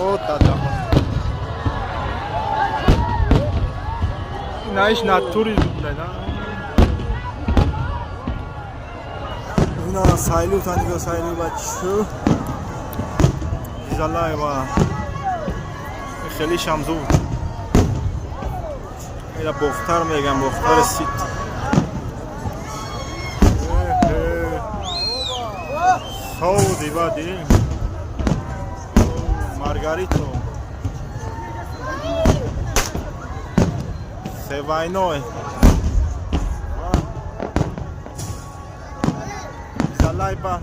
او دادا اینایش ناتوری بوده اینا سایلو تانیگو سایلو بچو زالای با خیلی شمزو اینا بختار میگم بختار سیت سعودی بادی مارگاریتو سوینوی زالای با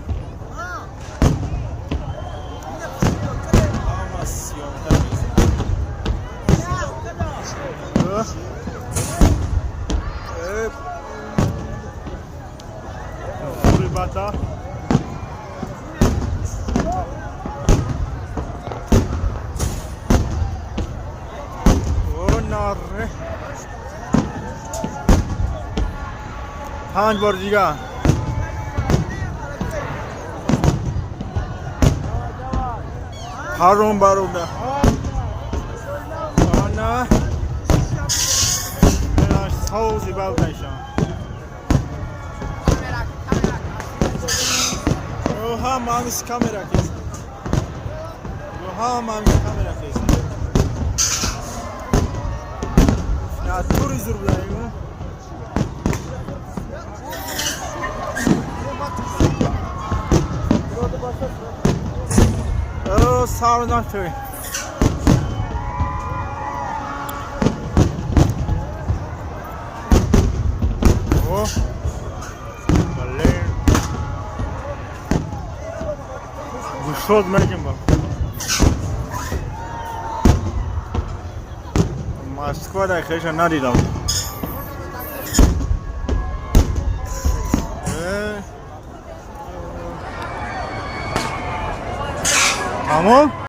Bata. Oh narre. 5 بار دیگه. هرون باروده. آنا. اینا سوزی بالداشتم. Oha mamis kamera kes. Oha mamis kamera kes. Ya tur izur bulayım. Oh sorry not to. Oh. شد میگم با مسکو را خیش ندیدم تمام